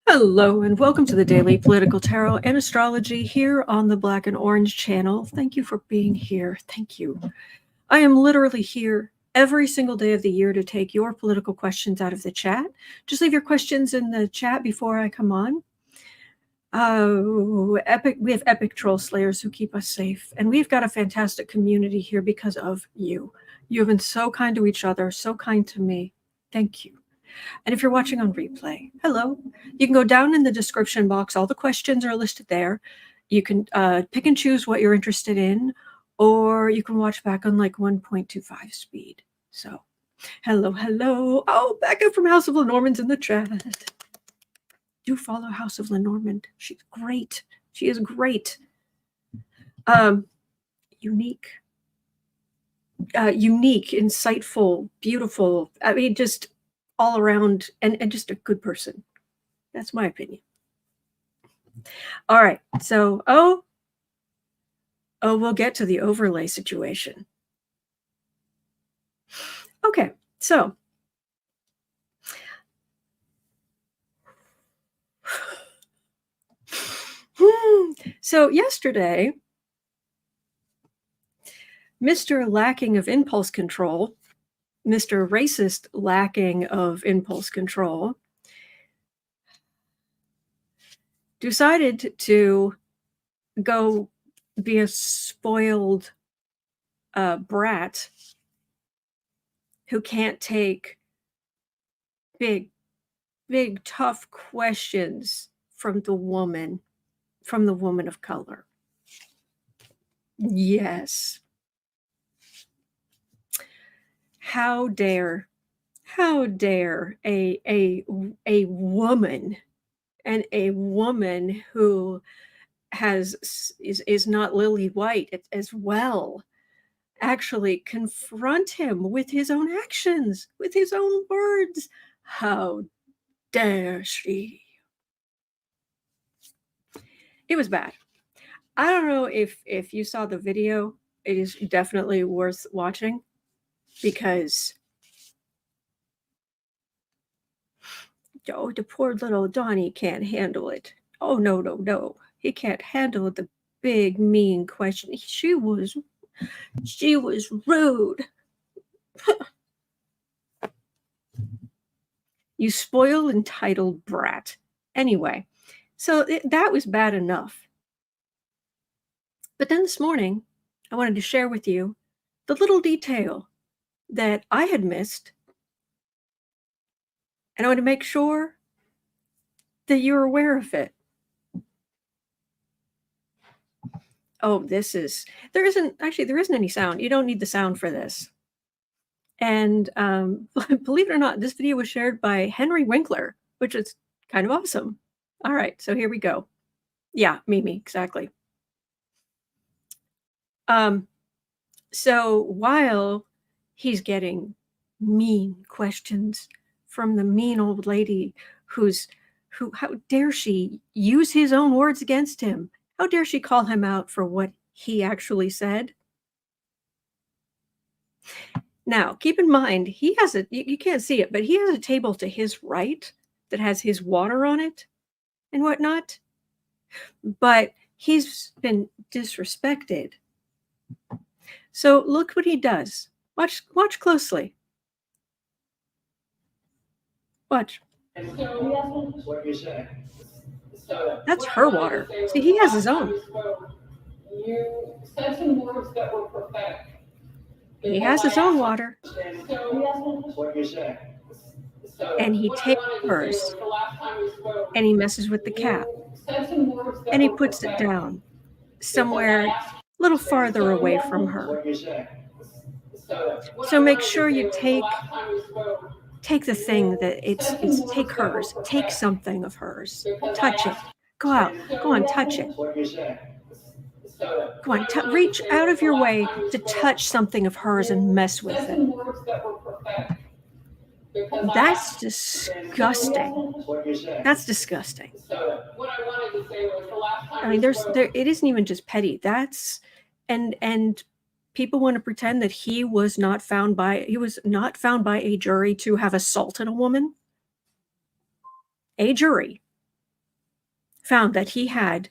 Hello and welcome to the Daily Political Tarot and Astrology here on the Black and Orange channel. Thank you for being here. Thank you. I am literally here every single day of the year to take your political questions out of the chat. Just leave your questions in the chat before I come on. We have epic troll slayers who keep us safe, and we've got a fantastic community here because of you. You have been so kind to each other, so kind to me. Thank you. And if you're watching on replay, hello. You can go down in the description box. All the questions are listed there. You can pick and choose what you're interested in, or you can watch back on like 1.25 speed. So, hello. Oh, Becca from House of Lenormand's in the chat. Do follow House of Lenormand. She's great. She is great. Unique, insightful, beautiful. I mean, just all around, and just a good person. That's my opinion. All right, so we'll get to the overlay situation. Okay, so yesterday, Mr. Lacking of Impulse Control, Mr. Racist Lacking of Impulse Control, decided to go be a spoiled brat who can't take big, tough questions from the woman of color. Yes. How dare a woman, and a woman who is not lily white as well, actually confront him with his own actions, with his own words. How dare she? It was bad. I don't know if you saw the video. It is definitely worth watching, because the poor little Donnie can't handle it. Oh, no. He can't handle the big, mean question. She was rude. You spoiled, entitled brat. Anyway, so that was bad enough. But then this morning, I wanted to share with you the little detail that I had missed, and I want to make sure that you're aware of it. Oh, there isn't any sound. You don't need the sound for this. And believe it or not, this video was shared by Henry Winkler, which is kind of awesome. All right, so here we go. Yeah, Mimi, exactly. So while he's getting mean questions from the mean old lady who how dare she use his own words against him? How dare she call him out for what he actually said? Now, keep in mind, he has you can't see it, but he has a table to his right that has his water on it and whatnot. But he's been disrespected. So look what he does. Watch closely. Watch. What you say? That's her water. See, he has his own. You said some words that were prophetic. He has his own water. What you say? And he takes hers. And he messes with the cap. And he puts it down somewhere a little farther away from her. What you say? So make sure you take the thing that it's take hers. Take something of hers. Touch it. Go out. Go on, touch it. What you say? Go on, reach out of your way to touch something of hers and mess with it. That's disgusting. What you say? That's disgusting. What I wanted to say was the last time. I mean, it isn't even just petty. That's and people want to pretend that he was not found by a jury to have assaulted a woman. A jury. found that he had,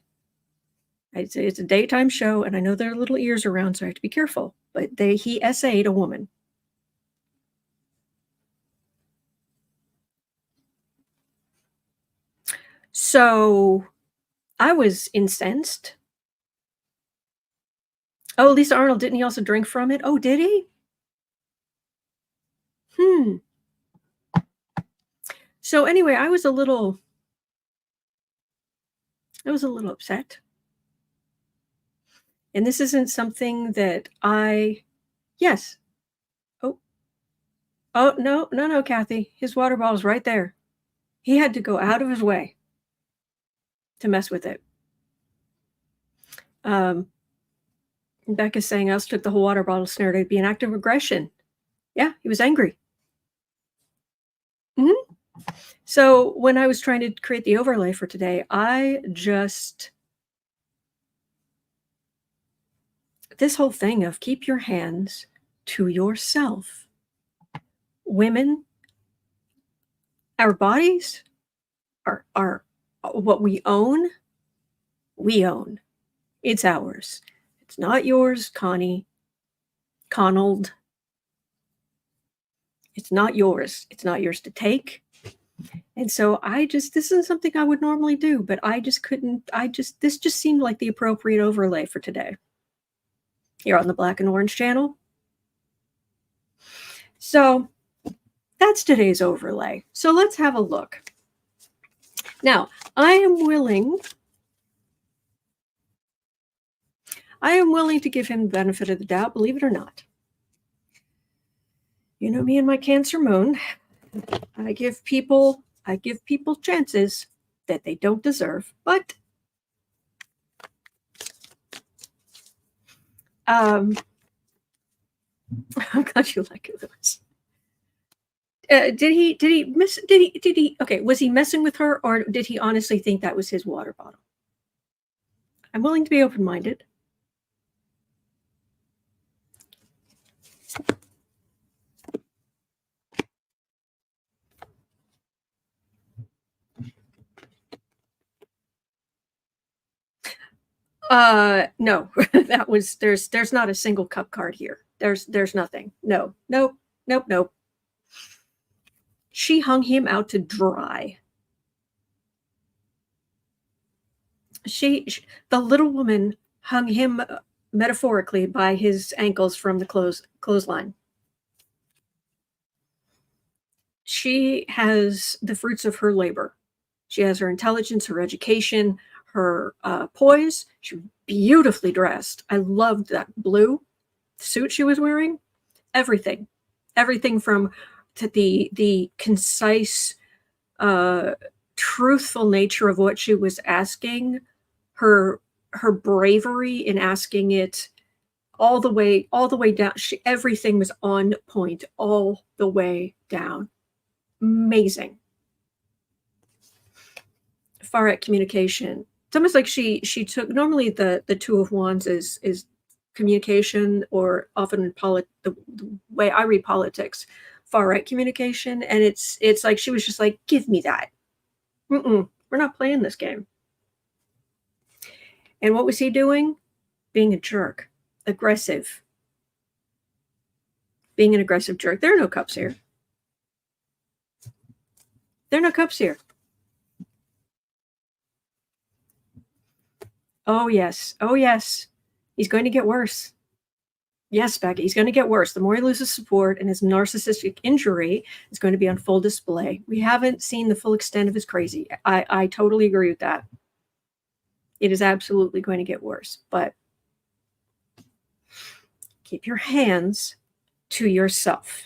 I'd say it's a daytime show, and I know there are little ears around, so I have to be careful, but he essayed a woman. So I was incensed. Oh, Lisa Arnold, didn't he also drink from it? Oh, did he? So anyway, I was a little upset. And this isn't something that yes. Oh, no, Kathy. His water bottle's right there. He had to go out of his way to mess with it. Becca's saying else took the whole water bottle snare to be an act of aggression. Yeah, he was angry. So when I was trying to create the overlay for today, this whole thing of keep your hands to yourself. Women, our bodies are what we own. We own. It's ours. It's not yours, Connie. Conald. It's not yours. It's not yours to take. And so this isn't something I would normally do, but I just couldn't, this just seemed like the appropriate overlay for today. Here on the Black and Orange channel. So that's today's overlay. So let's have a look. Now, I am willing to give him the benefit of the doubt, believe it or not. You know me and my Cancer moon. I give people chances that they don't deserve, but I'm glad you like it, Lewis. Okay, was he messing with her, or did he honestly think that was his water bottle? I'm willing to be open-minded. No, there's not a single cup card here. There's nothing. No, nope. She hung him out to dry. The little woman hung him metaphorically by his ankles from the clothesline. She has the fruits of her labor. She has her intelligence, her education, her poise. She was beautifully dressed. I loved that blue suit she was wearing. Everything from the concise, truthful nature of what she was asking, her bravery in asking it, all the way down. Everything was on point all the way down. Amazing. Far out communication. It's almost like she took, normally the Two of Wands is communication, or often in the way I read politics, far right communication, and it's like she was just like, give me that. We're not playing this game. And what was he doing? Being a jerk, aggressive, being an aggressive jerk. There are no cups here. There are no cups here. Oh yes. He's going to get worse. Yes, Becky, he's going to get worse. The more he loses support, and his narcissistic injury is going to be on full display. We haven't seen the full extent of his crazy. I totally agree with that. It is absolutely going to get worse, but keep your hands to yourself.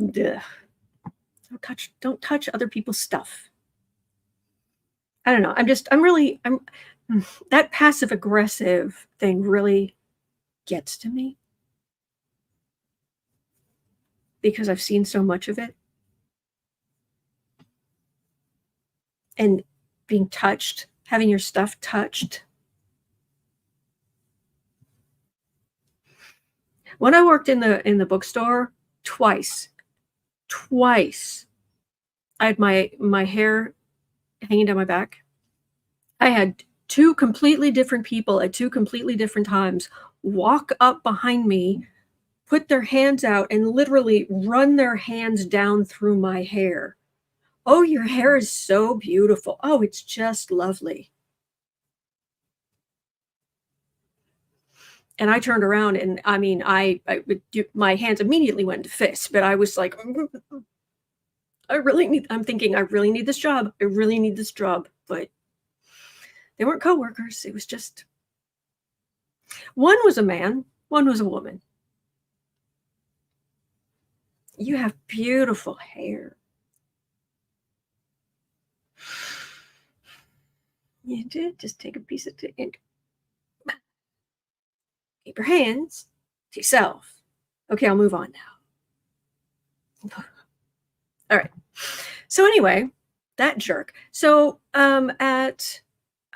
Ugh. Don't touch other people's stuff. I don't know. That passive aggressive thing really gets to me, because I've seen so much of it. And being touched, having your stuff touched. When I worked in the bookstore, twice, I had my hair hanging down my back. I had two completely different people at two completely different times walk up behind me, put their hands out, and literally run their hands down through my hair. Oh, your hair is so beautiful. Oh, it's just lovely. And I turned around, and I mean, my hands immediately went into fists, but I was like, I'm thinking, I really need this job. I really need this job. But they weren't coworkers. It was just, one was a man, one was a woman. You have beautiful hair. You did. Just take a piece of ink. Keep your hands to yourself. Okay, I'll move on now. All right. So anyway, that jerk. So at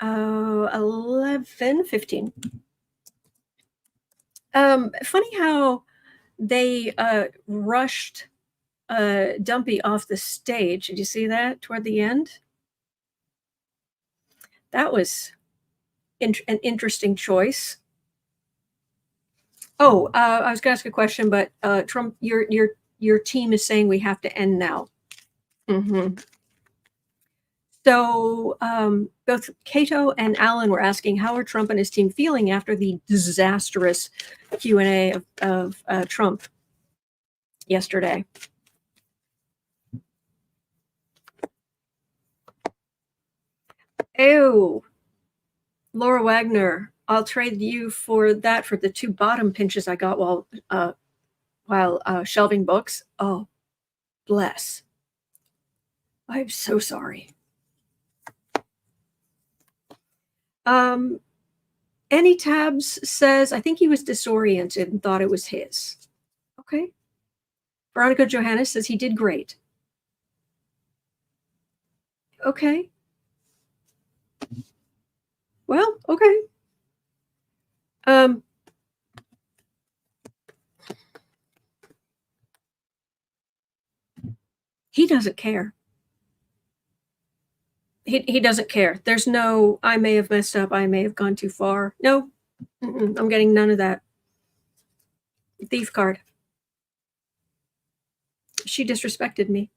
11:15. Funny how they rushed Dumpy off the stage. Did you see that toward the end? That was an interesting choice. Oh, I was going to ask a question, but Trump, your team is saying we have to end now. So both Cato and Alan were asking, how are Trump and his team feeling after the disastrous Q&A of Trump yesterday? Oh, Laura Wagner, I'll trade you for that for the two bottom pinches I got while shelving books. Oh, bless. I'm so sorry. Any Tabs says, I think he was disoriented and thought it was his. Okay. Veronica Johannes says he did great. Okay. Well, okay. He doesn't care. He doesn't care. There's no, I may have messed up. I may have gone too far. No, I'm getting none of that. Thief card. She disrespected me.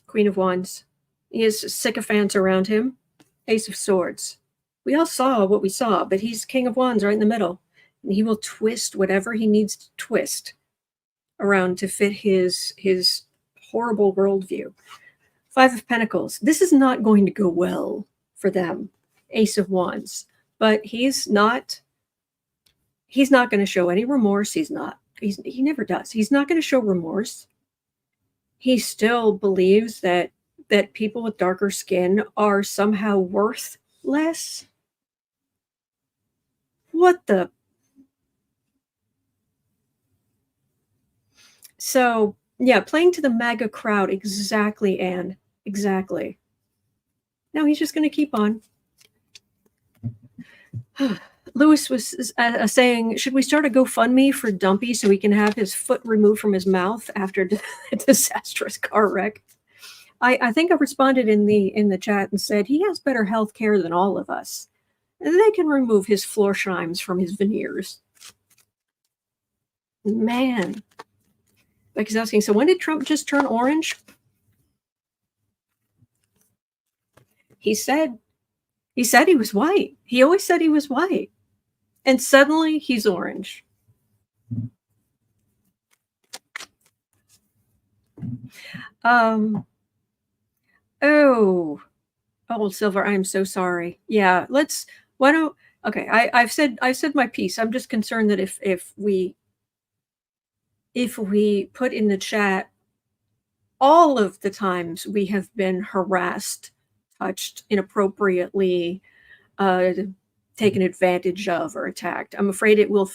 Queen of Wands. He has sycophants around him. Ace of Swords. We all saw what we saw, but he's King of Wands right in the middle. And he will twist whatever he needs to twist around to fit his horrible worldview. Five of Pentacles. This is not going to go well for them. Ace of Wands. But he's not going to show any remorse. He never does. He's not going to show remorse. He still believes that people with darker skin are somehow worth less. What the? So, yeah, playing to the MAGA crowd. Exactly, Anne. Exactly. No, he's just going to keep on. Lewis was saying, should we start a GoFundMe for Dumpy so he can have his foot removed from his mouth after a disastrous car wreck? I think I responded in the chat and said he has better health care than all of us. They can remove his Florsheim's from his veneers. Man. Becky's asking, so when did Trump just turn orange? He said he was white. He always said he was white. And suddenly he's orange. Oh, Silver, I'm so sorry. Yeah, okay, I've said my piece. I'm just concerned that if we put in the chat all of the times we have been harassed, touched inappropriately, taken advantage of, or attacked, I'm afraid it will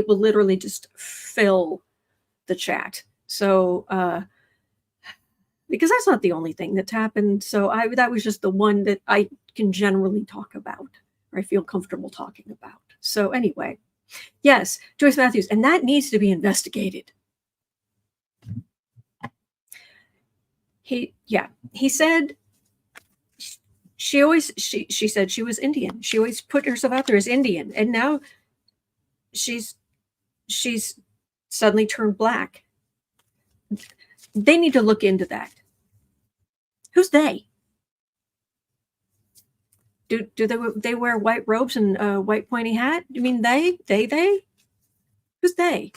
literally just fill the chat. So because that's not the only thing that's happened. So that was just the one that I can generally talk about, or I feel comfortable talking about. So anyway, yes, Joyce Matthews, and that needs to be investigated. he said she said she was Indian. She always put herself out there as Indian, and now she's suddenly turned black. They need to look into that. Who's they? Do they wear white robes and a white pointy hat? You mean they? Who's they?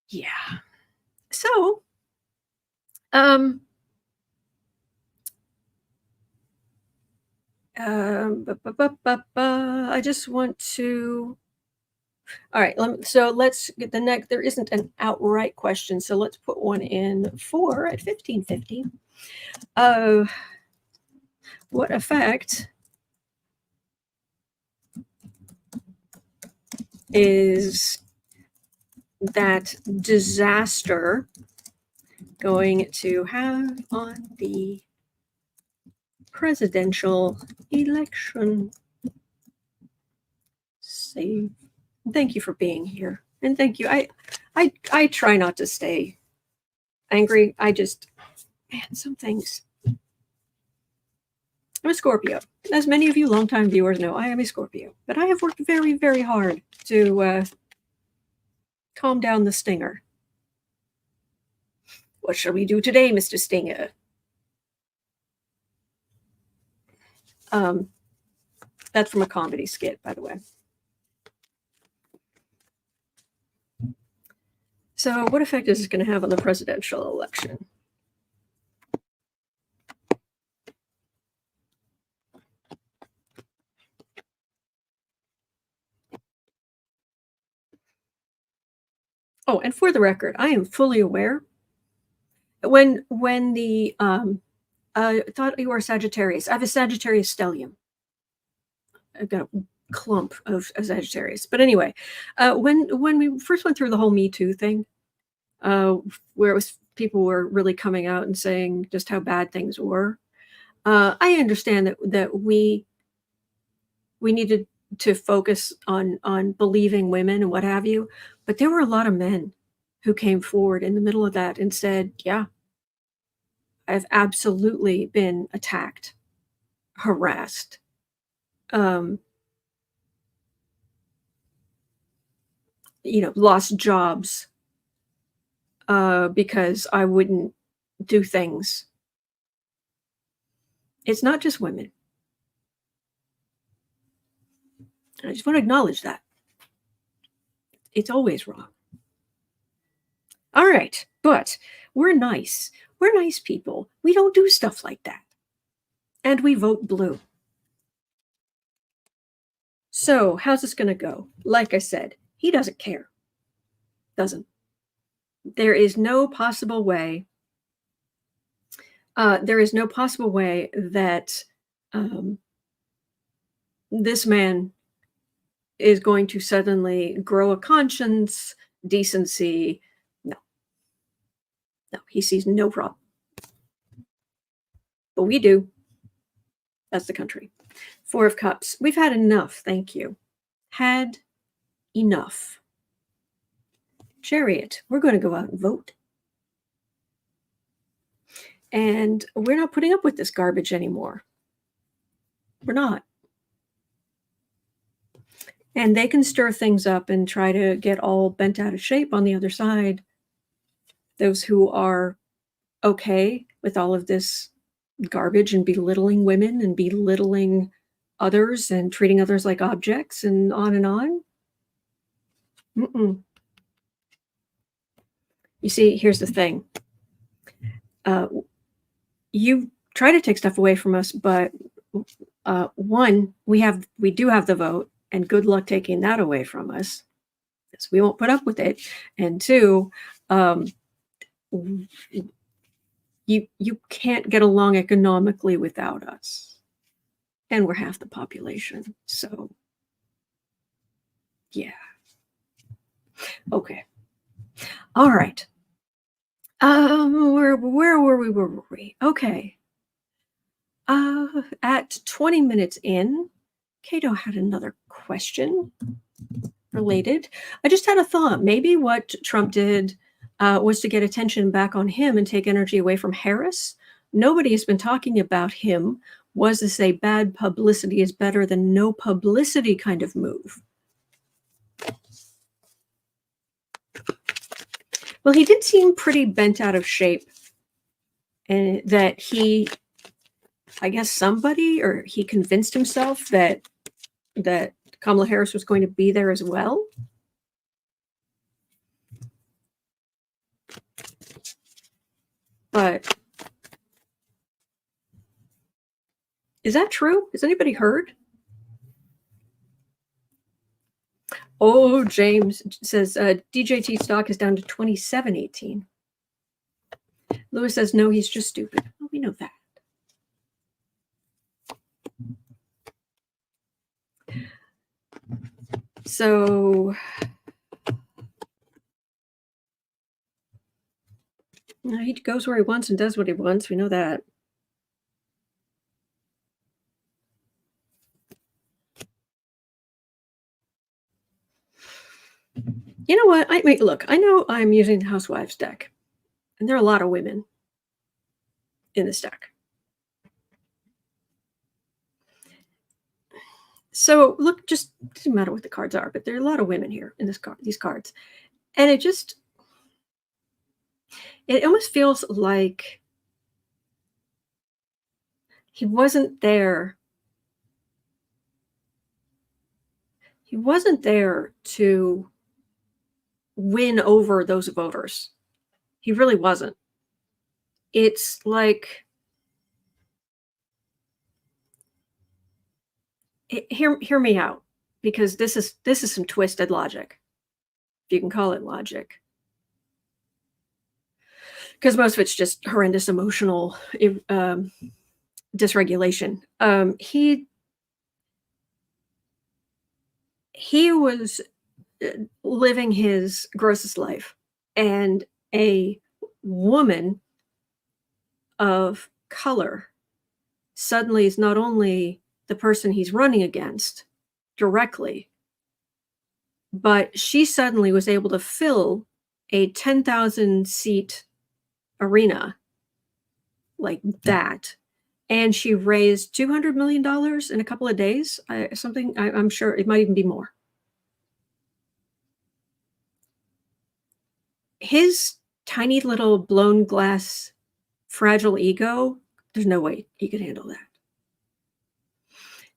Yeah. So, I just want to. All right. So let's get the next. There isn't an outright question, so let's put one in for at 1550. What effect is that disaster going to have on the presidential election? Save. Thank you for being here, and thank you. I try not to stay angry. Some things. I'm a Scorpio. As many of you longtime viewers know, I am a Scorpio. But I have worked very, very hard to calm down the stinger. What shall we do today, Mr. Stinger? That's from a comedy skit, by the way. So what effect is this going to have on the presidential election? Oh, and for the record, I am fully aware. When the I thought you were a Sagittarius. I have a Sagittarius stellium. I've got a clump of Sagittarius. But anyway, when we first went through the whole Me Too thing, where it was people were really coming out and saying just how bad things were, I understand that we needed to focus on believing women and what have you, but there were a lot of men who came forward in the middle of that and said, yeah, I've absolutely been attacked, harassed, lost jobs because I wouldn't do things. It's not just women. I just want to acknowledge that. It's always wrong. All right, but we're nice. We're nice people. We don't do stuff like that. And we vote blue. So how's this going to go? Like I said, he doesn't care. Doesn't. There is no possible way. There is no possible way that this man is going to suddenly grow a conscience, decency. No, he sees no problem. But we do. That's the country. 4 of Cups. We've had enough. Thank you. Had enough. Chariot. We're going to go out and vote. And we're not putting up with this garbage anymore. We're not. And they can stir things up and try to get all bent out of shape on the other side. Those who are okay with all of this garbage and belittling women and belittling others and treating others like objects and on and on. You see, here's the thing. You try to take stuff away from us, but one, we do have the vote. And good luck taking that away from us, because we won't put up with it. And 2, you can't get along economically without us. And we're half the population. So, yeah. Okay. All right. Where were we? Okay. At 20 minutes in, Cato had another question related. I just had a thought. Maybe what Trump did was to get attention back on him and take energy away from Harris. Nobody has been talking about him. Was this a bad publicity is better than no publicity kind of move? Well, he did seem pretty bent out of shape, and that he, I guess somebody, or he convinced himself that Kamala Harris was going to be there as well. But is that true? Has anybody heard? Oh, James says DJT stock is down to 27.18. Lewis says, no, he's just stupid. Well, we know that. So he goes where he wants and does what he wants. We know that. You know what? Look, I know I'm using the Housewives deck, and there are a lot of women in this deck. So look, just doesn't matter what the cards are, but there are a lot of women here in these cards, and it almost feels like he wasn't there. He wasn't there to win over those voters. He really wasn't. It's like, hear me out, because this is some twisted logic, if you can call it logic. Because most of it's just horrendous emotional dysregulation. He was living his grossest life, and a woman of color suddenly is not only the person he's running against directly, but she suddenly was able to fill a 10,000 seat arena like that, and she raised $200 million in a couple of days. I'm sure it might even be more. His tiny little blown glass, fragile ego, there's no way he could handle that.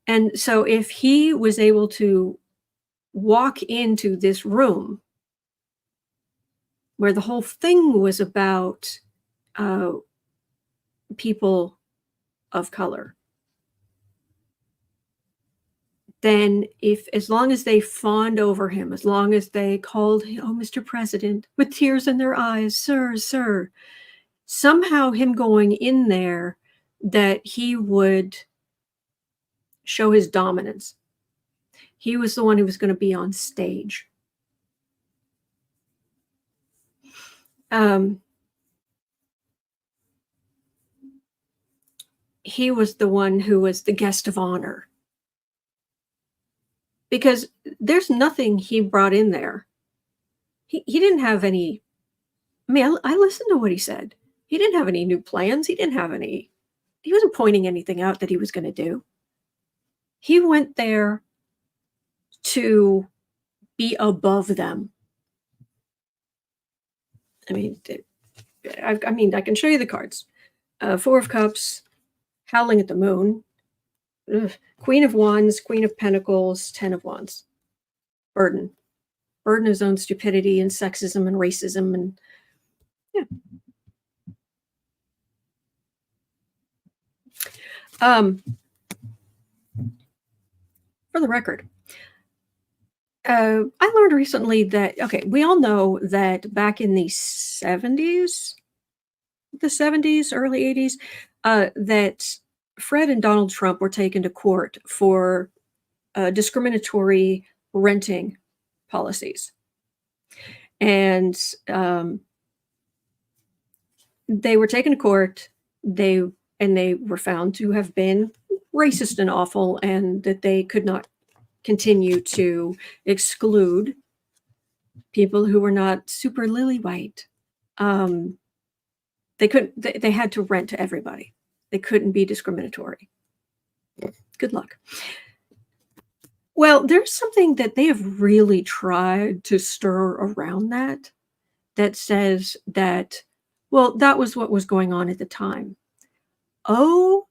And so if he was able to walk into this room where the whole thing was about people of color, then as long as they fawned over him, as long as they called him, oh, Mr. President, with tears in their eyes, sir, somehow him going in there, that he would show his dominance. He was the one who was going to be on stage. He was the one who was the guest of honor. Because there's nothing he brought in there. He didn't have any, I listened to what he said. He didn't have any new plans. He wasn't pointing anything out that he was going to do. He went there to be above them. I can show you the cards. Four of Cups, Howling at the Moon, Queen of Wands, Queen of Pentacles, Ten of Wands. Burden his own stupidity and sexism and racism, and yeah. For the record, I learned recently that, we all know that back in the 70s, early 80s, that Fred and Donald Trump were taken to court for discriminatory renting policies. And they were taken to court. They were found to have been racist and awful, and that they could not continue to exclude people who were not super lily white. They couldn't. They had to rent to everybody. They couldn't be discriminatory. Good luck. Well, there's something that they have really tried to stir around that says that, well, that was what was going on at the time. Au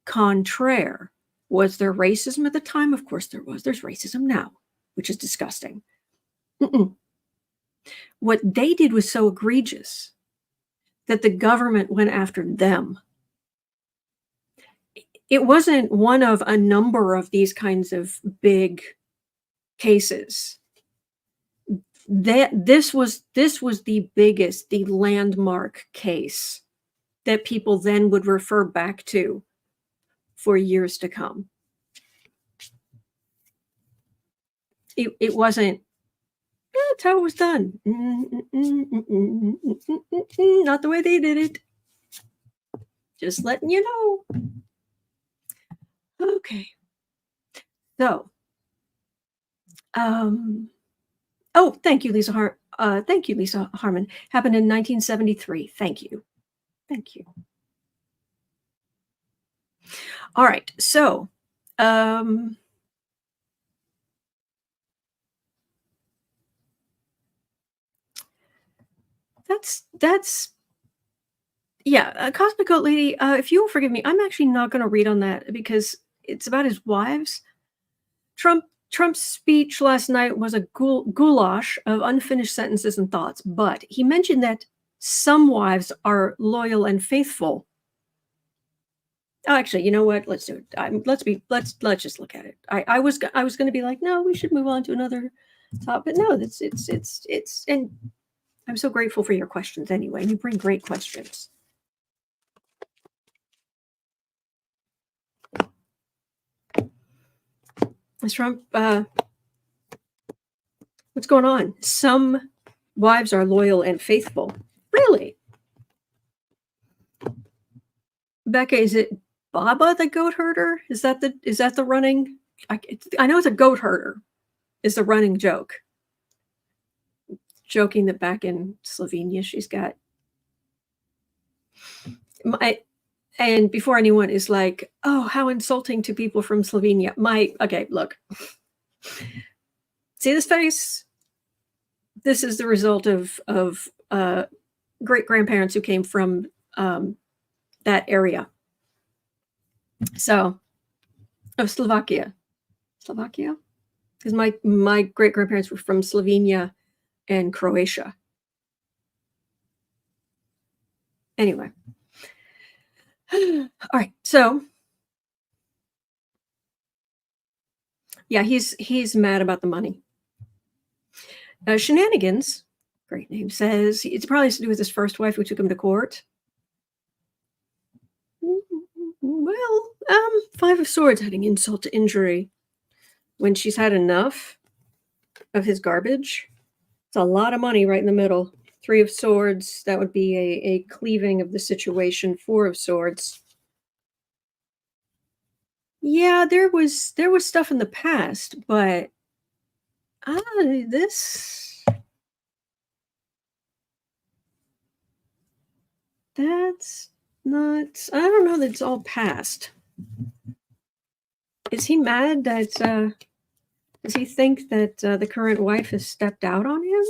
contraire. Was there racism at the time? Of course there was. There's racism now, which is disgusting. What they did was so egregious that the government went after them. It wasn't one of a number of these kinds of big cases. This was the biggest, the landmark case that people then would refer back to for years to come. It wasn't, that's how it was done. Not the way they did it. Just letting you know. Okay. So, oh, thank you, Lisa thank you, Lisa Harmon. Happened in 1973. Thank you. Thank you. All right. So, that's yeah, Cosmic Goat Lady, if you will forgive me, I'm actually not going to read on that because it's about his wives. Trump's speech last night was a goulash of unfinished sentences and thoughts, but he mentioned that some wives are loyal and faithful. Oh, actually, you know what? Let's do it. Let's just look at it. I was going to be like, no, we should move on to another topic. No, it's and I'm so grateful for your questions anyway. You bring great questions. Ms. Trump, what's going on? Some wives are loyal and faithful. Really? Becca, is it Baba the goat herder? Is that the running? I know it's a goat herder. Is the running joke? Joking that back in Slovenia she's got and before anyone is like, oh, how insulting to people from Slovenia. Okay, look. See this face? This is the result of great grandparents who came from that area. So, of Slovakia. Slovakia? Because my great grandparents were from Slovenia and Croatia. Anyway. All right. So, yeah, he's mad about the money. Shenanigans, great name, says it's probably has to do with his first wife who took him to court. Well, Five of Swords, adding insult to injury. When she's had enough of his garbage, it's a lot of money right in the middle. Three of Swords, that would be a cleaving of the situation. Four of Swords. Yeah, there was stuff in the past, but that's not, I don't know that it's all past. Is he mad that does he think that the current wife has stepped out on him?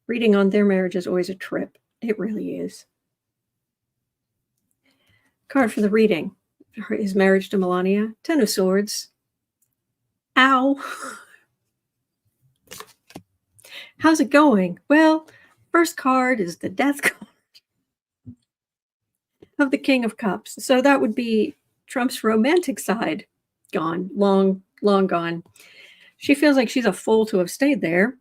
Reading on their marriage is always a trip. It really is. Card for the reading. His marriage to Melania. Ten of Swords. Ow. How's it going? Well, first card is the death card of the King of Cups. So that would be Trump's romantic side. Gone. Long gone. She feels like she's a fool to have stayed there.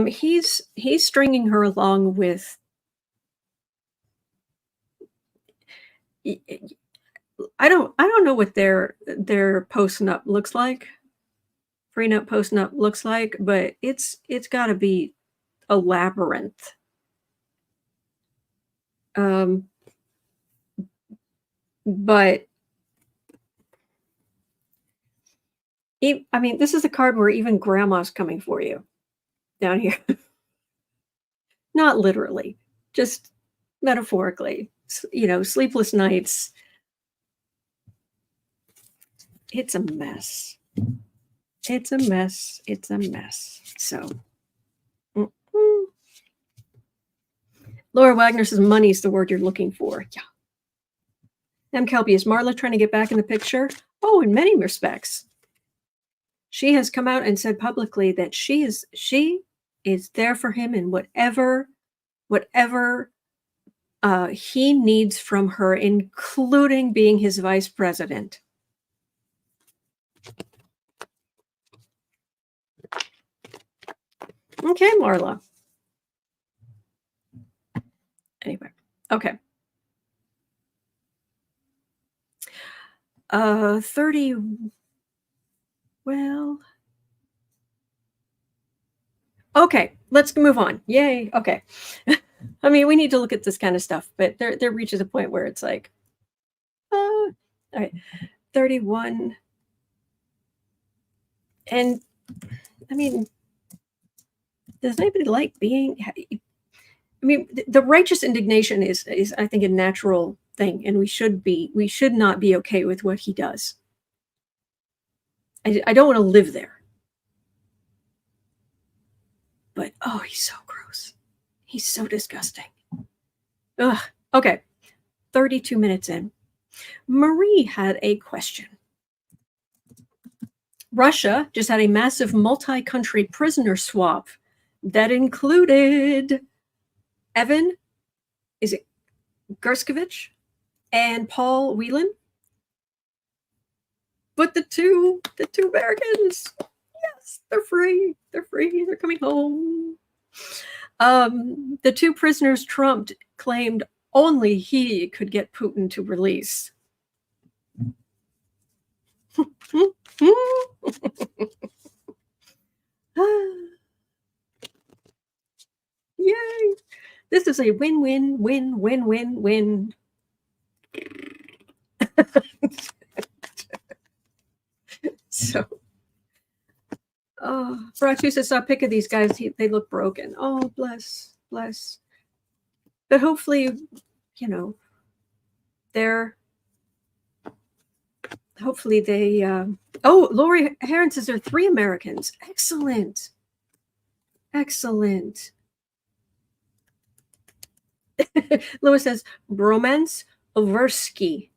He's stringing her along with I don't know what their post-nup looks like. prenup, postnup looks like, but it's got to be a labyrinth. But I mean, this is a card where even grandma's coming for you down here. Not literally, just metaphorically. You know, sleepless nights. It's a mess. It's a mess. It's a mess. So, Laura Wagner says money is the word you're looking for. Yeah. M. Kelby, is Marla trying to get back in the picture? Oh, in many respects. She has come out and said publicly that she is there for him in whatever he needs from her, including being his vice president. Okay, Marla. Anyway, okay. 30. Well, okay, let's move on. Yay. Okay. I mean, we need to look at this kind of stuff, but there reaches a point where it's like, all right, 31. And I mean, does anybody like being, I mean, the righteous indignation is I think a natural thing, and we should not be okay with what he does. I don't want to live there. But oh, he's so gross. He's so disgusting. Ugh. Okay. 32 minutes in. Marie had a question. Russia just had a massive multi-country prisoner swap that included Evan, is it Gershkovich, and Paul Whelan? But the two Americans, yes, they're free. They're free. They're coming home. The two prisoners Trump claimed only he could get Putin to release. Yay! This is a win-win-win-win-win-win. So, Bratu says, stop picking these guys. They look broken. Oh, bless. But hopefully, you know, hopefully they, oh, Lori Heron says there are 3 Americans. Excellent. Lewis says, bromance Oversky.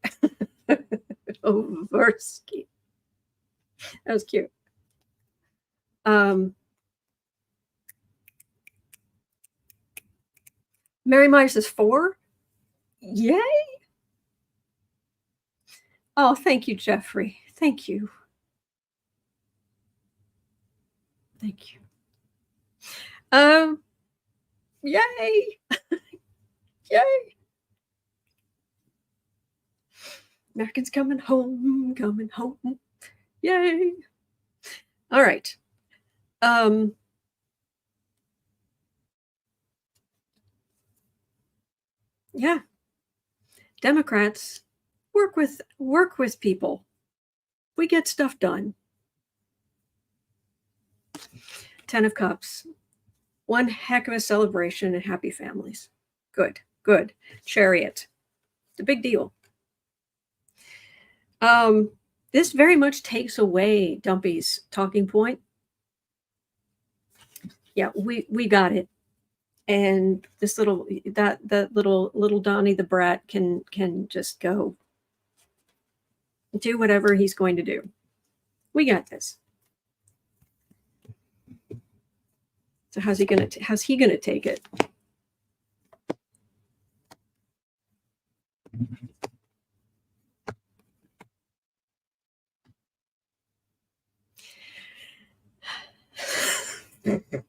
Oversky. That was cute. Mary Myers says 4. Yay. Oh, thank you, Jeffrey. Thank you. Yay. Yay. Americans coming home. Yay. All right. Yeah. Democrats work with people. We get stuff done. 10 of Cups. One heck of a celebration and happy families. Good. Chariot. It's a big deal. This very much takes away Dumpy's talking point. Yeah, we got it. And this little Donnie the brat can just go do whatever he's going to do. We got this. So how's he gonna take it? I think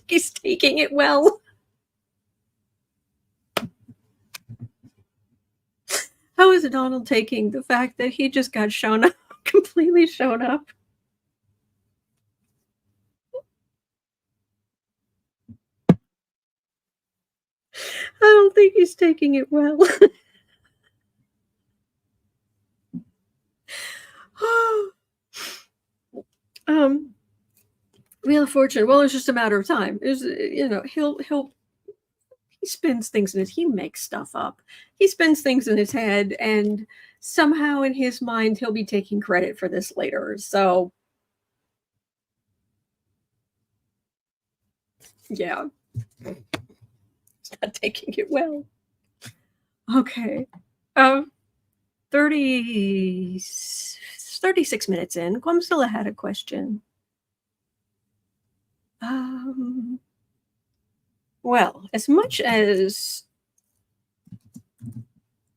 he's taking it well. How is Donald taking the fact that he just got completely shown up? don't think he's taking it well. Wheel of Fortune. Well, it's just a matter of time. Is he spins things in his. He makes stuff up. He spins things in his head, and somehow in his mind, he'll be taking credit for this later. So, yeah, he's not taking it well. Okay, 36 minutes in. Gwamzilla had a question. Well, as much as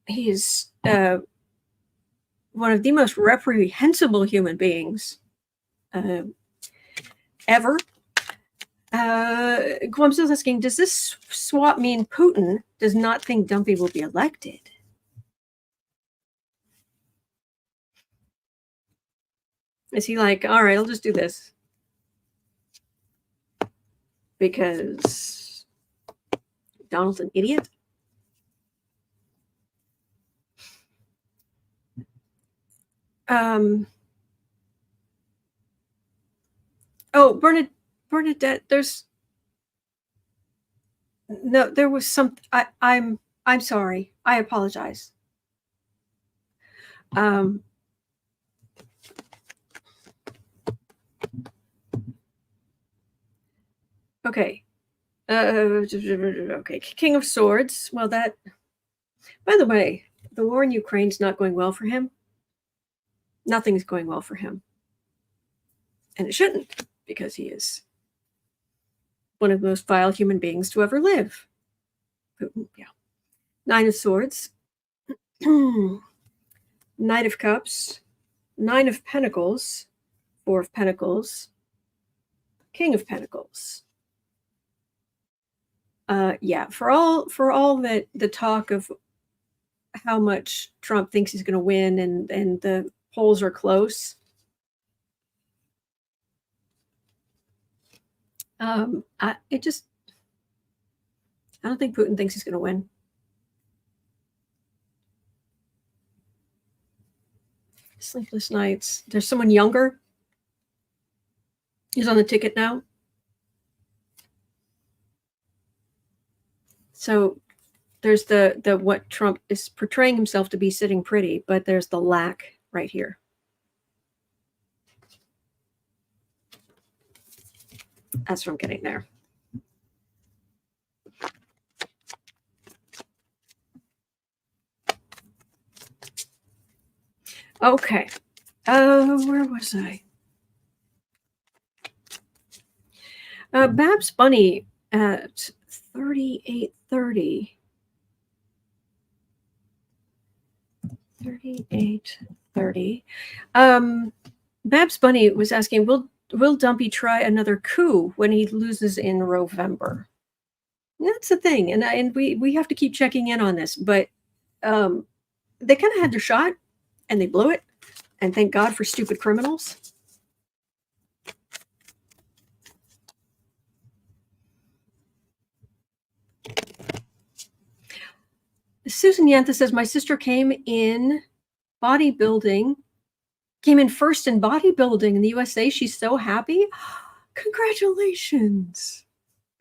he's one of the most reprehensible human beings ever, Gwamzilla's asking, does this swap mean Putin does not think Dumpy will be elected? Is he like, all right, I'll just do this? Because Donald's an idiot? Oh, Bernadette, there was some, I'm sorry. I apologize. Okay. Okay. King of Swords. Well, by the way, the war in Ukraine's not going well for him. Nothing's going well for him. And it shouldn't, because he is one of the most vile human beings to ever live. Putin, yeah. Nine of Swords. Knight of Cups. Nine of Pentacles. Four of Pentacles. King of Pentacles. Yeah, for all that the talk of how much Trump thinks he's going to win and the polls are close. I don't think Putin thinks he's going to win. Sleepless nights. There's someone younger. He's on the ticket now. So there's the what Trump is portraying himself to be sitting pretty, but there's the lack right here. That's what I'm getting there. Okay. Where was I? Babs Bunny at 3830. 3830. Babs Bunny was asking, will Dumpy try another coup when he loses in Roevember? That's the thing, and we have to keep checking in on this, but they kind of had their shot and they blew it, and thank God for stupid criminals. Susan Yantha says, my sister came in first in bodybuilding in the USA. She's so happy. Congratulations.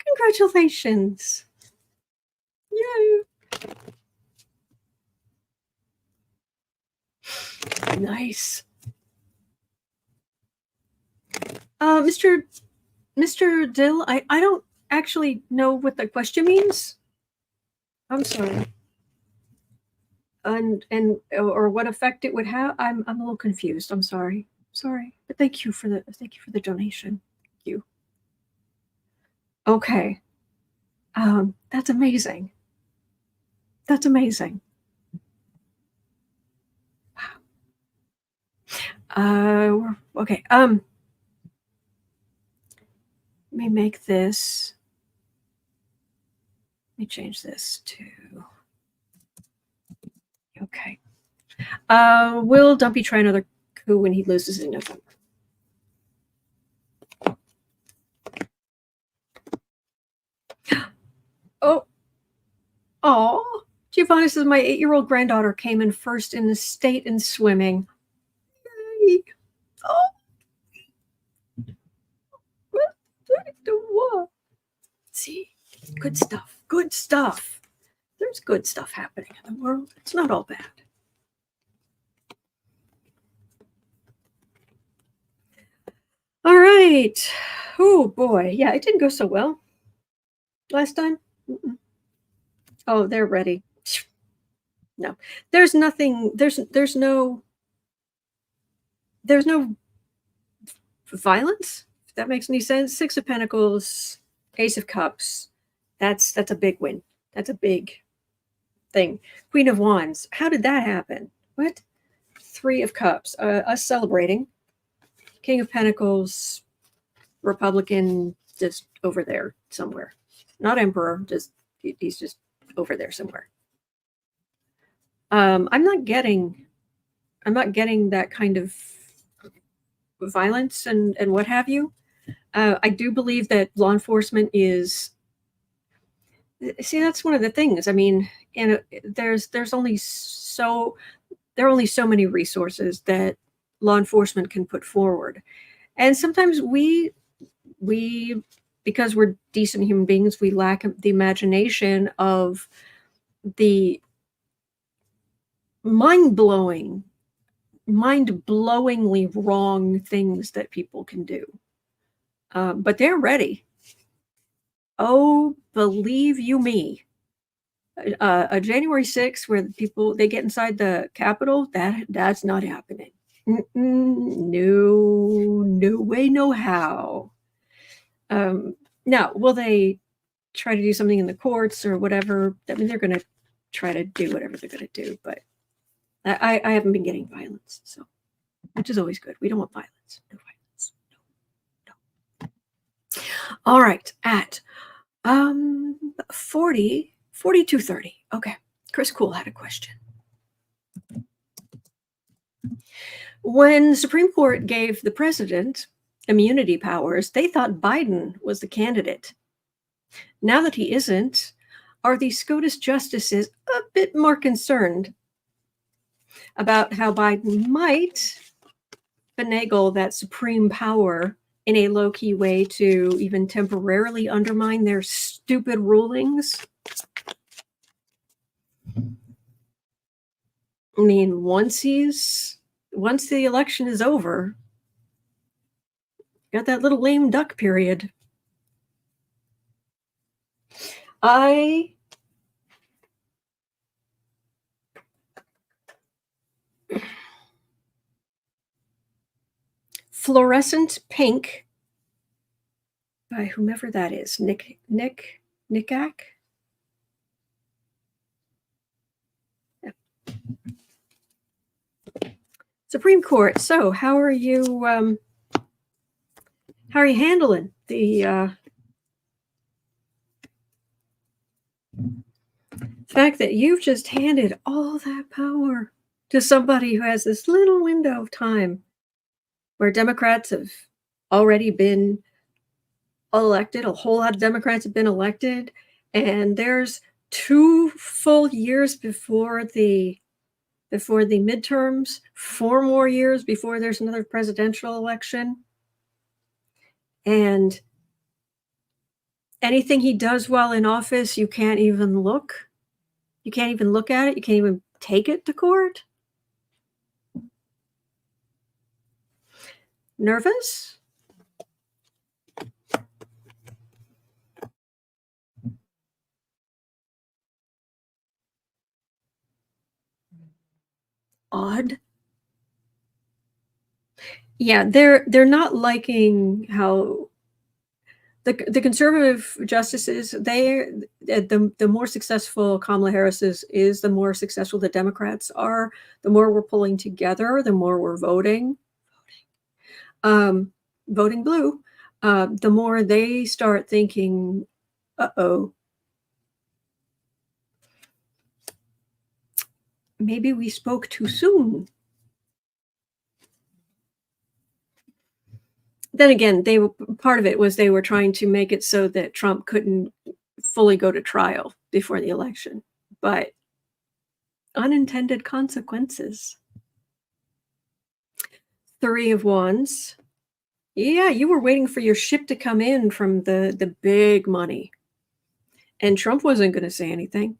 Congratulations. Yay. Nice. Mr. Dill, I don't actually know what the question means. I'm sorry. Or what effect it would have. I'm a little confused. I'm sorry. But thank you for the donation. Thank you. Okay. That's amazing. That's amazing. Wow. Okay. Let me make this. Let me change this to. Okay. Will Dumpy try another coup when he loses in November? Oh. Yvonne says, my 8-year-old granddaughter came in first in the state in swimming. Yay. Oh. See, good stuff. Good stuff. There's good stuff happening in the world. It's not all bad. All right. Oh boy. Yeah, it didn't go so well last time. Oh, they're ready. No, there's nothing. There's no violence. If that makes any sense. 6 of Pentacles, Ace of Cups. That's a big win. That's a big thing. Queen of Wands. How did that happen? What? 3 of Cups. Us celebrating. King of Pentacles. Republican, just over there somewhere. Not Emperor. He's just over there somewhere. I'm not getting that kind of violence and what have you. I do believe that law enforcement is. See, that's one of the things. I mean, and there are only so many resources that law enforcement can put forward, and sometimes we because we're decent human beings, we lack the imagination of the mind-blowingly wrong things that people can do. But they're ready. Oh, believe you me. A January 6th where they get inside the Capitol, that's not happening. No way, no how. Now, will they try to do something in the courts or whatever? I mean, they're going to try to do whatever they're going to do, but I haven't been getting violence, so which is always good. We don't want violence. No violence. No. All right, at 42:30. Okay, Chris Cool had a question. When the Supreme Court gave the president immunity powers, they thought Biden was the candidate. Now that he isn't, are the SCOTUS justices a bit more concerned about how Biden might finagle that supreme power in a low-key way to even temporarily undermine their stupid rulings? I mean, once the election is over, got that little lame duck period. Fluorescent Pink by whomever that is. Nickak. Yep. Supreme Court. So how are you handling the fact that you've just handed all that power to somebody who has this little window of time where Democrats have already been elected, a whole lot of Democrats have been elected, and there's 2 full years before the midterms, 4 more years before there's another presidential election. And anything he does while in office, you can't even look. You can't even look at it. You can't even take it to court. Nervous? Odd. Yeah, they're not liking how the conservative justices, the more successful Kamala Harris is, the more successful the Democrats are. The more we're pulling together, the more we're voting blue, the more they start thinking, uh-oh, maybe we spoke too soon. Then again, part of it was they were trying to make it so that Trump couldn't fully go to trial before the election. But unintended consequences. Three of Wands. Yeah, you were waiting for your ship to come in from the big money. And Trump wasn't going to say anything.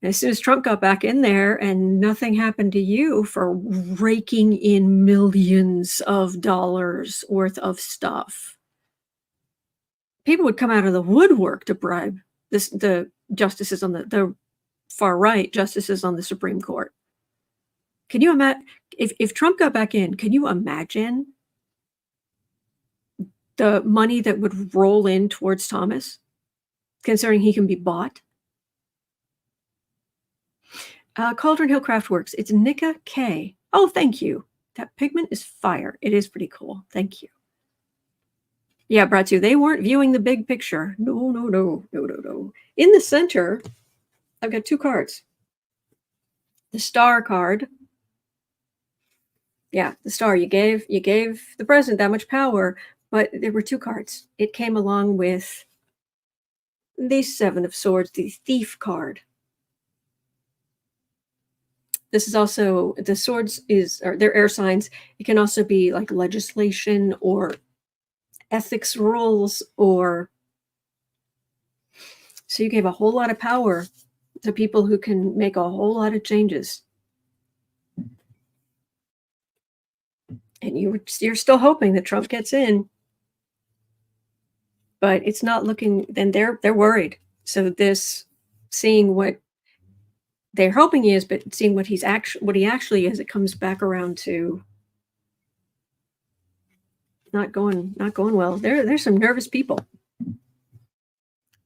As soon as Trump got back in there and nothing happened to you for raking in millions of dollars worth of stuff, people would come out of the woodwork to bribe the justices on the far right, justices on the Supreme Court. Can you imagine if Trump got back in? Can you imagine the money that would roll in towards Thomas, considering he can be bought? Cauldron Hill Craftworks. It's Nika K. Oh, thank you. That pigment is fire. It is pretty cool. Thank you. Yeah, Bratsu, they weren't viewing the big picture. No. In the center, I've got two cards. The star card. Yeah, the star. You gave the president that much power, but there were two cards. It came along with the Seven of Swords, the thief card. This is also, the swords are they're air signs. It can also be like legislation or ethics rules, or so you gave a whole lot of power to people who can make a whole lot of changes. And you're still hoping that Trump gets in, but it's not looking. Then they're worried. So this, seeing what they're hoping he is, but seeing what he actually is, it comes back around to not going well. There's some nervous people.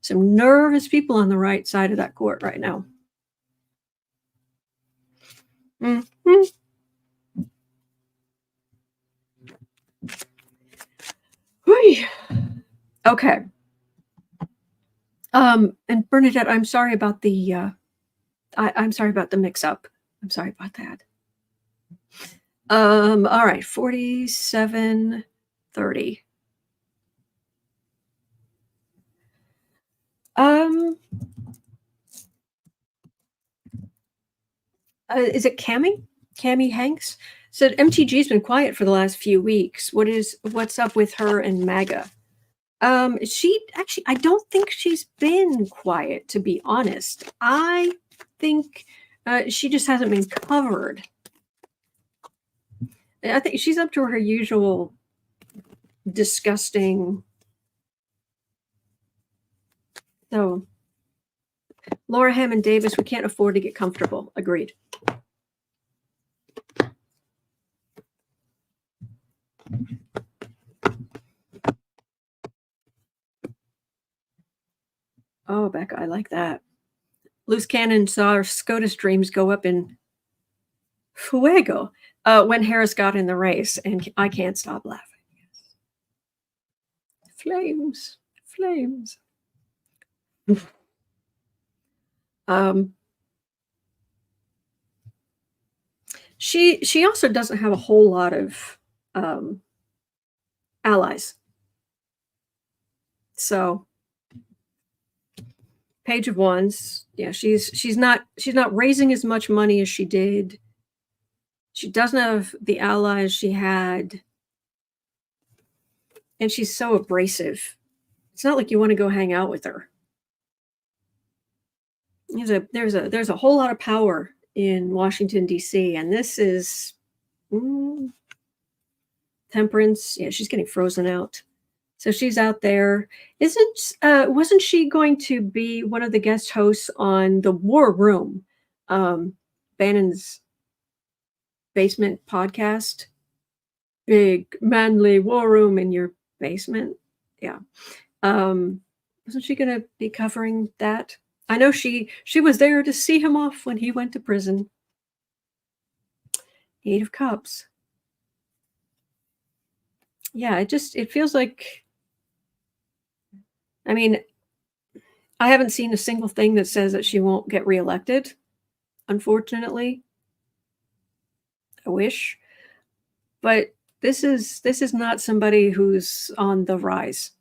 Some nervous people on the right side of that court right now. Mm-hmm. Okay. And Bernadette, I'm sorry about the I'm sorry about the mix-up. I'm sorry about that. All right, 4730. Is it Cami? Cami Hanks? Said MTG's been quiet for the last few weeks. What's up with her and MAGA? She actually, I don't think she's been quiet, to be honest. I think she just hasn't been covered. I think she's up to her usual disgusting. So, Laura Hammond Davis, we can't afford to get comfortable. Agreed. Oh, Becca, I like that. Loose Cannon saw our SCOTUS dreams go up in fuego when Harris got in the race, and I can't stop laughing. Flames. She also doesn't have a whole lot of allies. So Page of Wands, yeah, she's not raising as much money as she did. She doesn't have the allies she had, and she's so abrasive. It's not like you want to go hang out with her. There's a whole lot of power in Washington, D.C., and this is Temperance. Yeah, she's getting frozen out. So she's out there. Wasn't she going to be one of the guest hosts on the War Room, Bannon's basement podcast? Big manly war room in your basement. Yeah. Wasn't she going to be covering that? I know she was there to see him off when he went to prison. Eight of Cups. Yeah, it feels like, I mean, I haven't seen a single thing that says that she won't get reelected, unfortunately. I wish. But this is not somebody who's on the rise.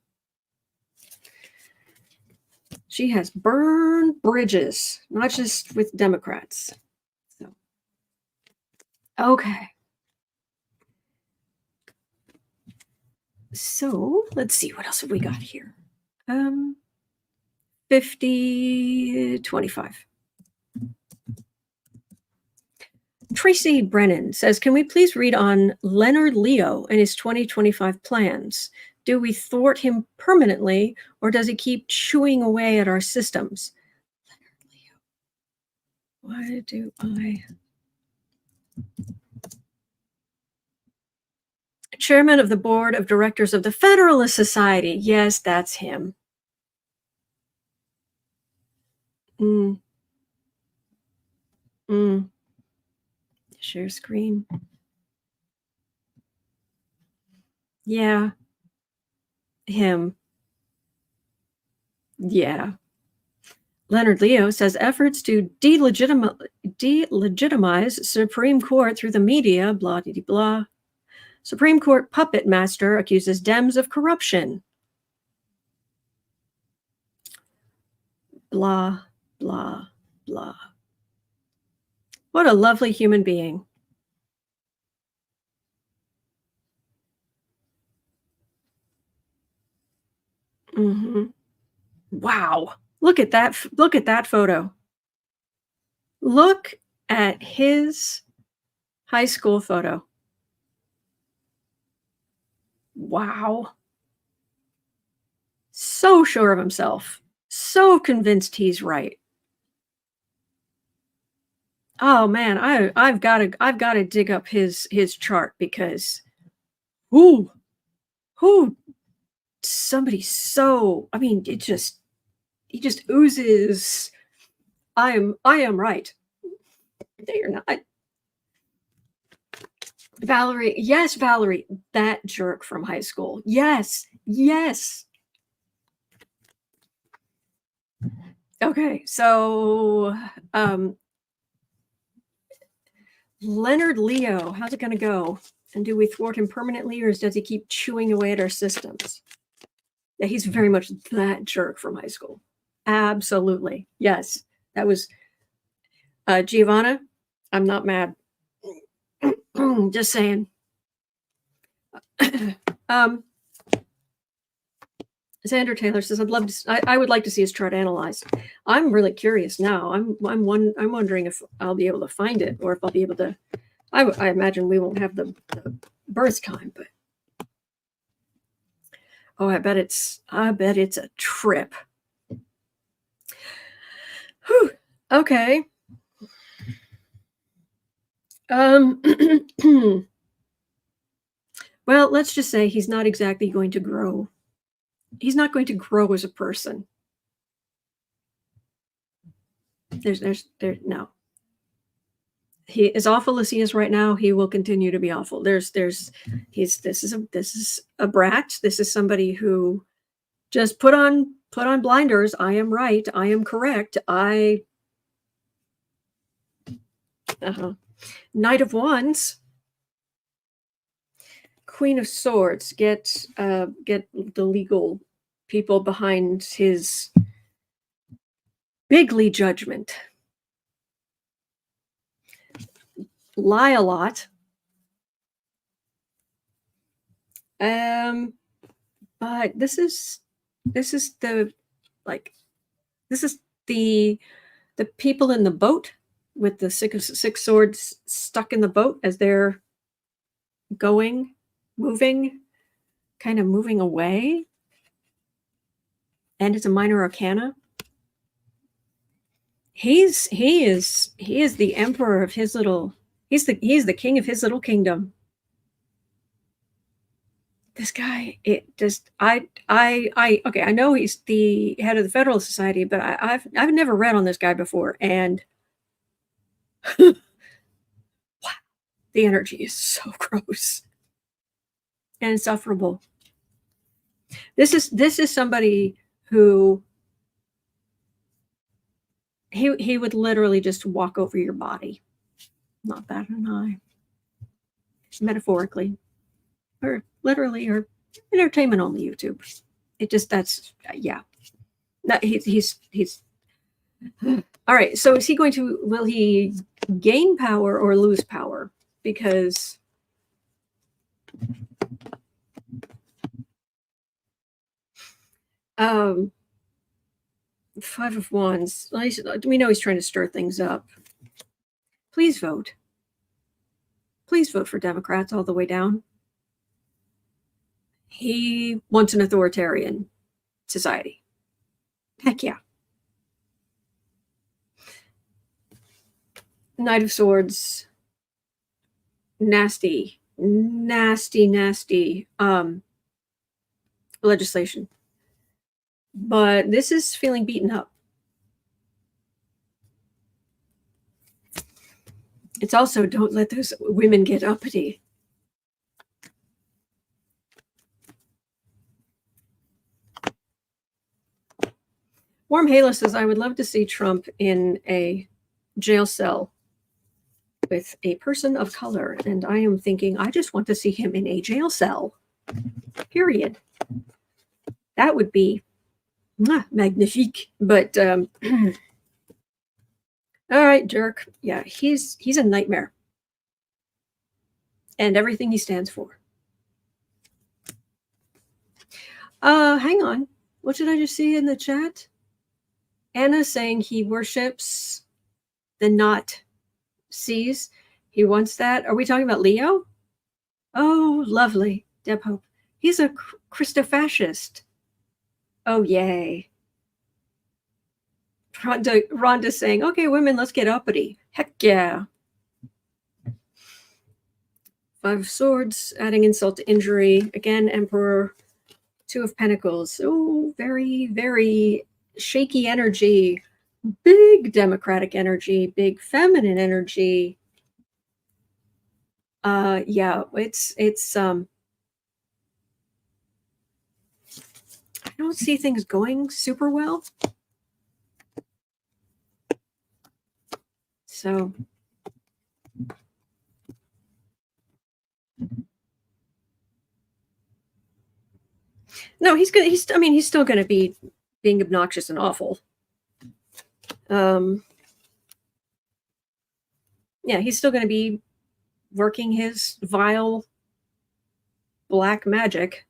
She has burned bridges, not just with Democrats. So, okay. So let's see, what else have we got here? 50-25. Tracy Brennan says, can we please read on Leonard Leo and his 2025 plans? Do we thwart him permanently, or does he keep chewing away at our systems? Leonard Leo. Why do I... Chairman of the Board of Directors of the Federalist Society. Yes, that's him. Share screen. Yeah. Him. Yeah. Leonard Leo says efforts to delegitimize Supreme Court through the media, blah, blah, blah. Supreme Court puppet master accuses Dems of corruption. Blah, blah, blah. What a lovely human being. Wow. Look at that. Look at that photo. Look at his high school photo. Wow. So sure of himself. So convinced he's right. Oh man, I've got to dig up his chart, because who somebody so, I mean, he just oozes I am right. No, you're not. Valerie, yes, Valerie, that jerk from high school. Yes, yes. Okay, so Leonard Leo, how's it going to go? And do we thwart him permanently, or does he keep chewing away at our systems? Yeah, he's very much that jerk from high school. Absolutely. Yes, that was Giovanna. I'm not mad. Just saying. Xander Taylor says, "I'd love to. I would like to see his chart analyzed. I'm really curious now. I'm wondering if I'll be able to find it, or if I'll be able to. I imagine we won't have the birth time, but oh, I bet it's a trip. Whew. Okay. Well, let's just say he's not exactly going to grow. He's not going to grow as a person. No. He, as awful as he is right now, he will continue to be awful. This is a brat. This is somebody who just put on blinders. I am right. I am correct. Knight of Wands. Queen of Swords. Get the legal people behind his bigly judgment. Lie a lot. But this is the people in the boat with the six swords stuck in the boat as they're moving away. And it's a minor arcana. He is the emperor of his little. He's the king of his little kingdom. This guy, okay, I know he's the head of the Federalist Society, but I've never read on this guy before, and wow, the energy is so gross and insufferable. This is somebody who he would literally just walk over your body. Not bat an eye. Metaphorically. Or literally, or entertainment only YouTube. Yeah. No, he's all right. So is he going to, will he gain power or lose power? Because Five of Wands. We know he's trying to stir things up. Please vote. Please vote for Democrats all the way down. He wants an authoritarian society. Heck yeah. Knight of Swords. Nasty legislation. But this is feeling beaten up. It's also, don't let those women get uppity. Warm Halo says, I would love to see Trump in a jail cell with a person of color. And I am thinking, I just want to see him in a jail cell. Period. That would be magnifique. But all right, jerk. Yeah, he's a nightmare. And everything he stands for. Hang on. What did I just see in the chat? Anna saying he worships the not sees. He wants that. Are we talking about Leo? Oh, lovely. Deb Hope. He's a Christofascist. Oh, yay. Rhonda saying, okay, women, let's get uppity. Heck yeah. Five of Swords, adding insult to injury. Again, Emperor. Two of Pentacles. Oh, very, very shaky energy. Big democratic energy. Big feminine energy. Yeah, it's I don't see things going super well. So no, he's still gonna be being obnoxious and awful. Yeah, he's still gonna be working his vile black magic.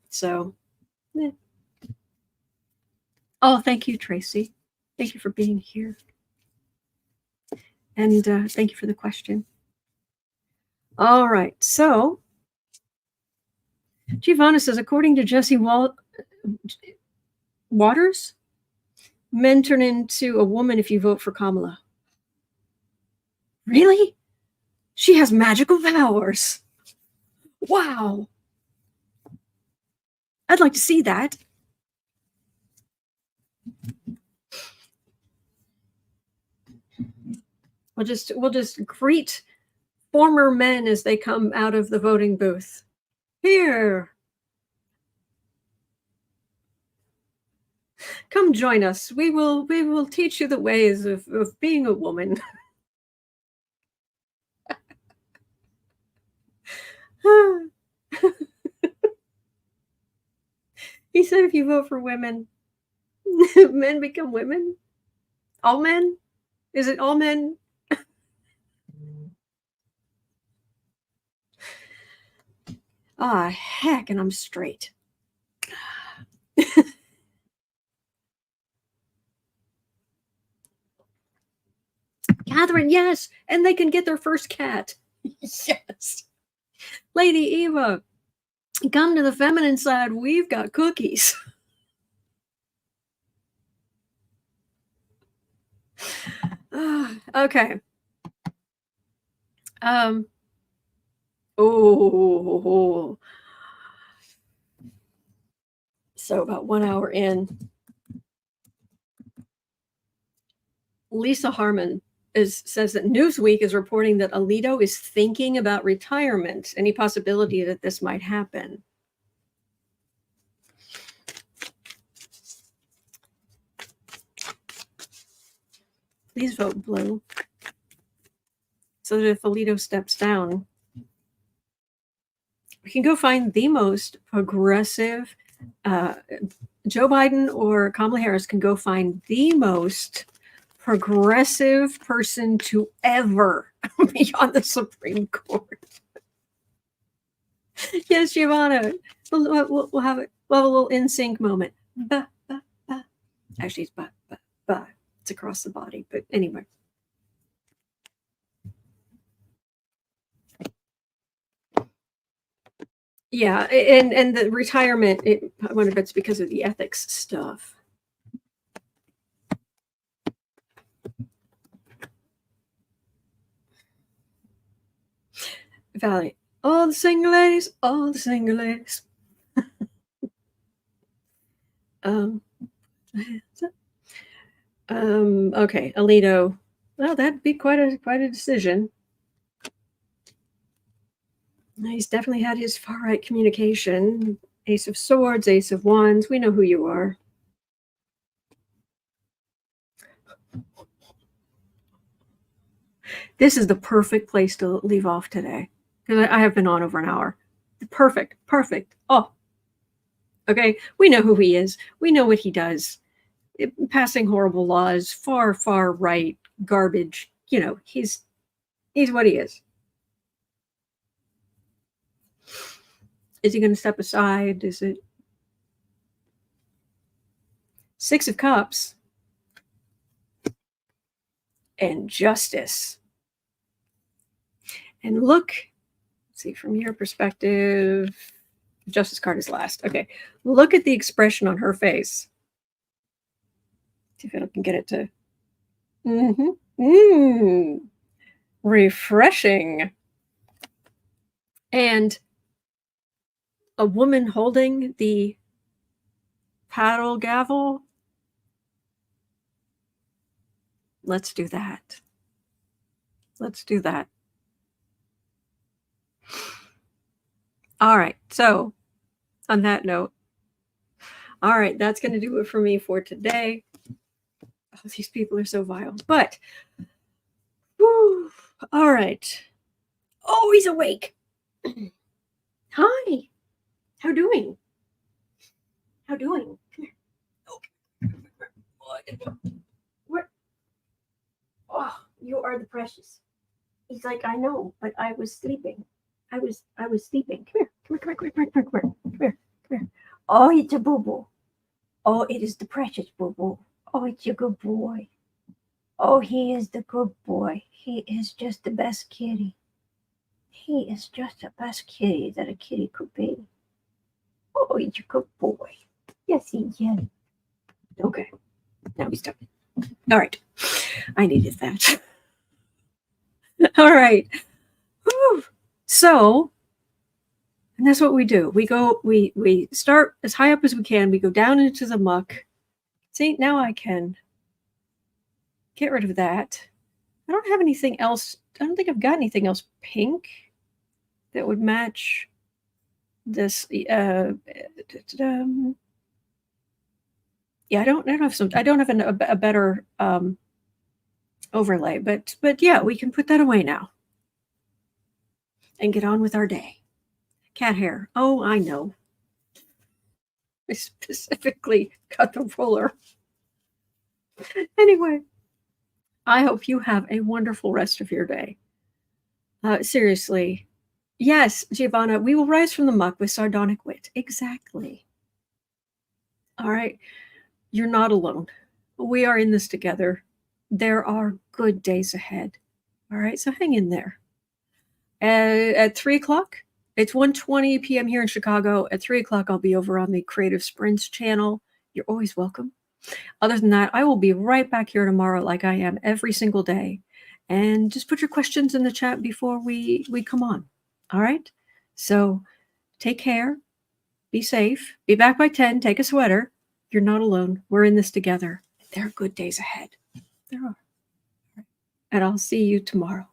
So, yeah. Oh, thank you, Tracy. Thank you for being here. And thank you for the question. All right. So, Giovanna says, according to Jesse Waters, men turn into a woman if you vote for Kamala. Really? She has magical powers. Wow. I'd like to see that. We'll just greet former men as they come out of the voting booth. Here. Come join us. We will teach you the ways of being a woman. He said if you vote for women, men become women? All men? Is it all men? Ah, heck, and I'm straight. Catherine, yes, and they can get their first cat. Yes. Lady Eva, come to the feminine side. We've got cookies. Okay. Oh. So about 1 hour in, Lisa Harmon says that Newsweek is reporting that Alito is thinking about retirement. Any possibility that this might happen? Please vote blue. So that if Alito steps down, we can go find the most progressive Joe Biden or Kamala Harris can go find the most progressive person to ever be on the Supreme Court. Yes, Giovanna. We'll have it. We'll have a little in sync moment. Ba, ba, ba. Actually, it's ba, ba, ba. It's across the body, but anyway. Yeah, and the retirement, I wonder if it's because of the ethics stuff. Valley, all the single ladies, all the single ladies. Okay, Alito. Well, that'd be quite a decision. He's definitely had his far right communication. Ace of Swords, Ace of Wands. We know who you are. This is the perfect place to leave off today because I have been on over an hour. Perfect. Oh, okay. We know who he is. We know what he does. Passing horrible laws, far right garbage. You know, he's what he is. Is he going to step aside? Is it Six of Cups and Justice? And look, see from your perspective, Justice card is last. Okay, look at the expression on her face. See if I can get it to. Refreshing. And a woman holding the paddle gavel. Let's do that. Let's do that. All right. So on that note, all right, that's going to do it for me for today. Oh, these people are so vile. But, whew, all right. Oh, he's awake. Hi. How doing? How doing? Come here. Okay. What? Oh, you are the precious. He's like, I know, but I was sleeping. I was sleeping. Come here. Oh, it's a boo-boo. Oh, it is the precious boo-boo. Oh, it's a good boy. Oh, he is the good boy. He is just the best kitty. He is just the best kitty that a kitty could be. Oh, he's a good boy. Yes, he is. Okay. Now he's done. All right. I needed that. All right. Whew. So, and that's what we do. We start as high up as we can. We go down into the muck. See, now I can get rid of that. I don't have anything else. I don't think I've got anything else pink that would match this. Yeah, I don't have a better overlay, but yeah, we can put that away now and get on with our day. Cat hair. Oh, I know. I specifically cut the roller. Anyway, I hope you have a wonderful rest of your day. Seriously. Yes, Giovanna, we will rise from the muck with sardonic wit. Exactly. All right. You're not alone. We are in this together. There are good days ahead. All right. So hang in there. At 3 o'clock, it's 1:20 p.m. here in Chicago. At 3 o'clock, I'll be over on the Creative Sprints channel. You're always welcome. Other than that, I will be right back here tomorrow like I am every single day. And just put your questions in the chat before we come on. All right? So take care. Be safe. Be back by 10. Take a sweater. You're not alone. We're in this together. There are good days ahead. There are. And I'll see you tomorrow.